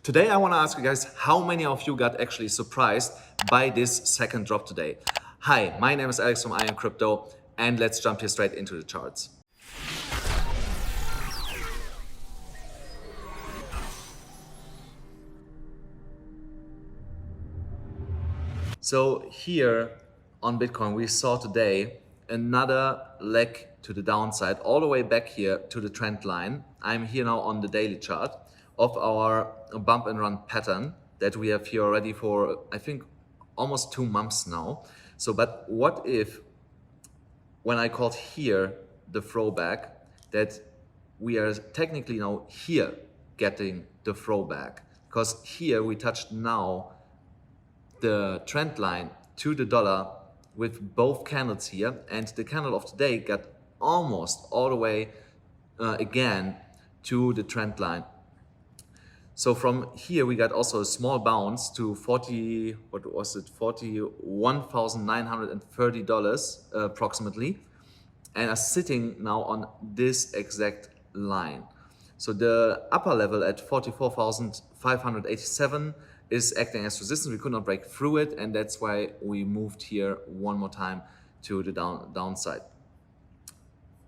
Today I want to ask you guys how many of you got actually surprised by this second drop today. Hi, my name is Alex from AMCrypto, and let's jump here straight into the charts. So here on Bitcoin, we saw today another leg to the downside, all the way back here to the trend line. I'm here now on the daily chart of our bump and run pattern that we have here already for, I think, almost 2 months now. So, but what if, when I called here the throwback, that we are technically now here getting the throwback, because here we touched now the trend line to the dollar with both candles here, and the candle of today got almost all the way again to the trend line. So from here we got also a small bounce to $41,930 approximately, and are sitting now on this exact line. So the upper level at 44,587 is acting as resistance. We could not break through it, and that's why we moved here one more time to the downside.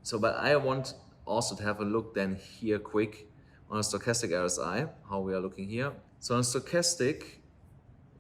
So, but I want also to have a look then here quick on a stochastic RSI, how we are looking here. So on stochastic,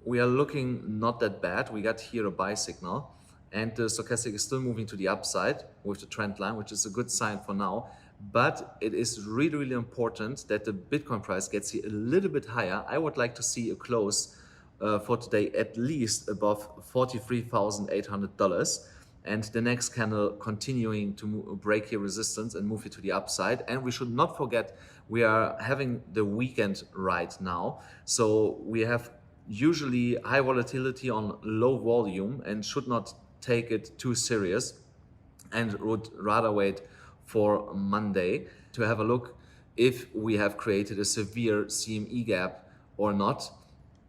we are looking not that bad. We got here a buy signal, and the stochastic is still moving to the upside with the trend line, which is a good sign for now. But it is really, really important that the Bitcoin price gets here a little bit higher. I would like to see a close for today at least above $43,800, and the next candle continuing to break here resistance and move it to the upside. And we should not forget, we are having the weekend right now, so we have usually high volatility on low volume and should not take it too serious, and would rather wait for Monday to have a look if we have created a severe CME gap or not,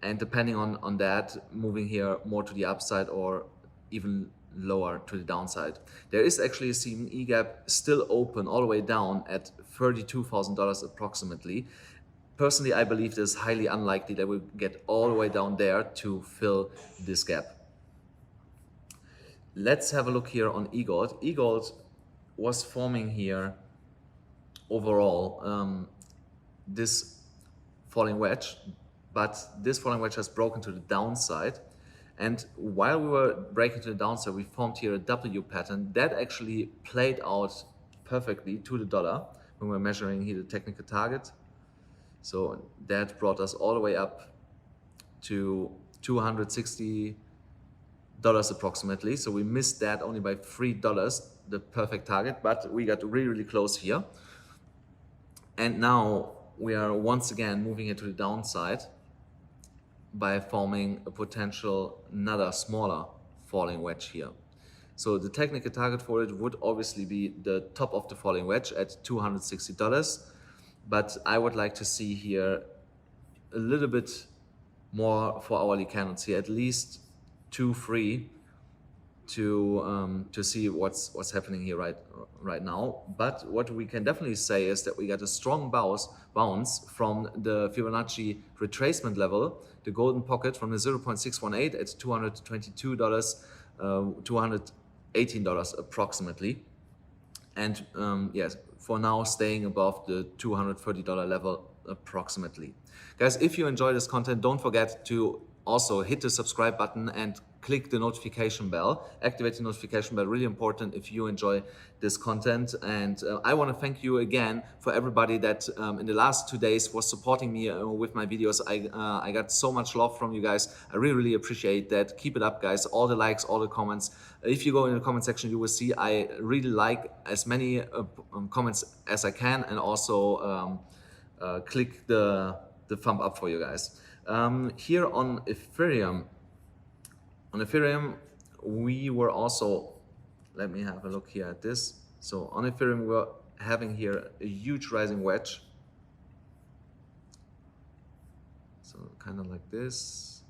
and depending on that, moving here more to the upside or even lower to the downside. There is actually a CME gap still open all the way down at $32,000 approximately. Personally, I believe it is highly unlikely that we'll get all the way down there to fill this gap. Let's have a look here on EGLD. EGLD was forming here overall this falling wedge, but this falling wedge has broken to the downside. And while we were breaking to the downside, we formed here a W pattern that actually played out perfectly to the dollar when we're measuring here the technical target. So that brought us all the way up to $260 approximately. So we missed that only by $3, the perfect target, but we got really, really close here. And now we are once again moving it to the downside by forming a potential another smaller falling wedge here. So the technical target for it would obviously be the top of the falling wedge at $260, but I would like to see here a little bit more for hourly candles here, at least 2-3, to see what's happening here right now. But what we can definitely say is that we got a strong bounce from the Fibonacci retracement level, the golden pocket from the 0.618 at $222, $218 approximately, and yes, for now staying above the $230 level approximately. Guys, if you enjoy this content, don't forget to also hit the subscribe button and click the notification bell, activate the notification bell, really important if you enjoy this content. And I want to thank you again for everybody that in the last 2 days was supporting me with my videos. I got so much love from you guys. I really, really appreciate that. Keep it up, guys. All the likes, all the comments. If you go in the comment section, you will see I really like as many comments as I can, and also click the thumb up for you guys. Here on Ethereum, we were also, let me have a look here at this. So on Ethereum, we're having here a huge rising wedge. So kind of like this.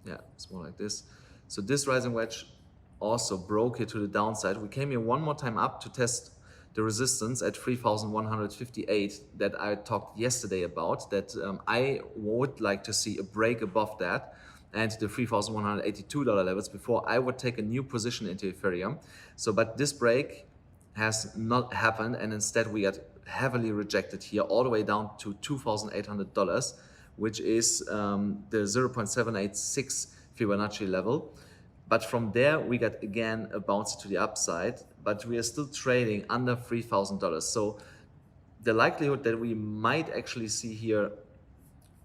Yeah, it's more like this. So this rising wedge also broke here to the downside. We came here one more time up to test the resistance at 3,158 that I talked yesterday about, that I would like to see a break above that and the $3,182 levels before I would take a new position into Ethereum. So, but this break has not happened, and instead we got heavily rejected here all the way down to $2,800, which is the 0.786 Fibonacci level. But from there we got again a bounce to the upside, but we are still trading under $3,000. So the likelihood that we might actually see here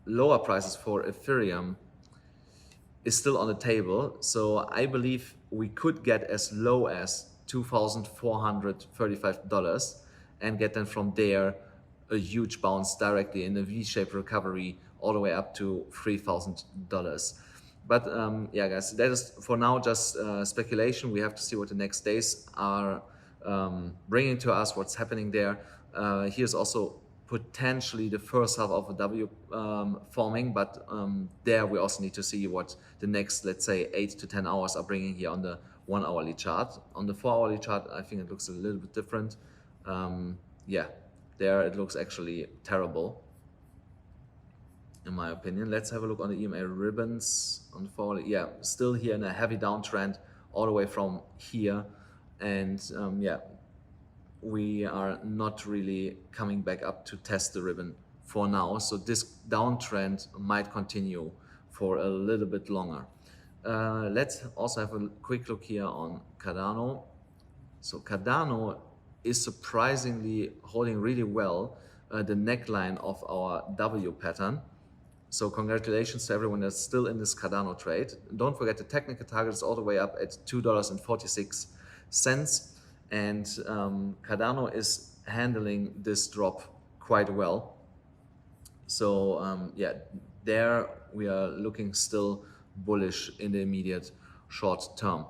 lower prices for Ethereum is still on the table. So I believe we could get as low as $2,435 and get then from there a huge bounce directly in a V-shaped recovery all the way up to $3,000. But yeah, guys, that is for now just speculation. We have to see what the next days are bringing to us, what's happening there. Here's also potentially the first half of a W forming, but there we also need to see what the next, let's say, 8 to 10 hours are bringing here on the 1 hourly chart. On the 4 hourly chart, I think it looks a little bit different. Yeah, there it looks actually terrible, in my opinion. Let's have a look on the EMA ribbons on the 4 hourly. Yeah, still here in a heavy downtrend all the way from here. And yeah, we are not really coming back up to test the ribbon for now. So this downtrend might continue for a little bit longer. Let's also have a quick look here on Cardano. So Cardano is surprisingly holding really well the neckline of our W pattern. So congratulations to everyone that's still in this Cardano trade. Don't forget the technical target is all the way up at $2.46. And Cardano is handling this drop quite well. So yeah, there we are looking still bullish in the immediate short term.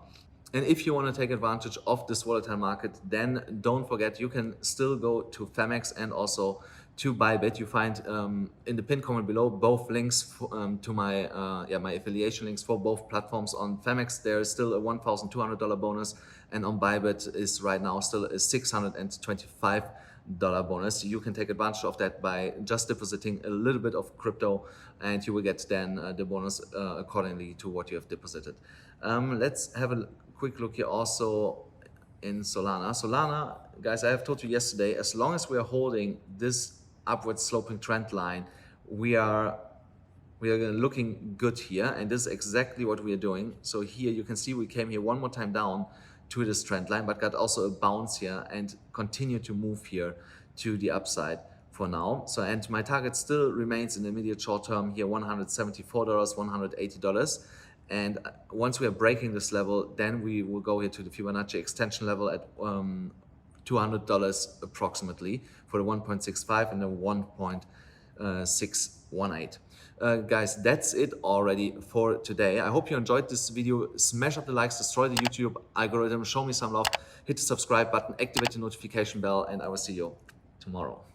And if you want to take advantage of this volatile market, then don't forget you can still go to Phemex and also to Bybit. You find in the pinned comment below both links to my my affiliation links for both platforms. On Phemex there is still a $1,200 bonus, and on Bybit is right now still a $625 bonus. You can take advantage of that by just depositing a little bit of crypto, and you will get then the bonus accordingly to what you have deposited. Let's have a quick look here also in Solana. Solana, guys, I have told you yesterday, as long as we are holding this upward sloping trend line, we are looking good here, and this is exactly what we are doing. So here you can see we came here one more time down to this trend line, but got also a bounce here and continue to move here to the upside for now. So, and my target still remains in the immediate short term here, $174, $180. And once we are breaking this level, then we will go here to the Fibonacci extension level at $200 approximately for the 1.65 and the 1.618. Guys, that's it already for today. I hope you enjoyed this video. Smash up the likes, destroy the YouTube algorithm, show me some love, hit the subscribe button, activate the notification bell, and I will see you tomorrow.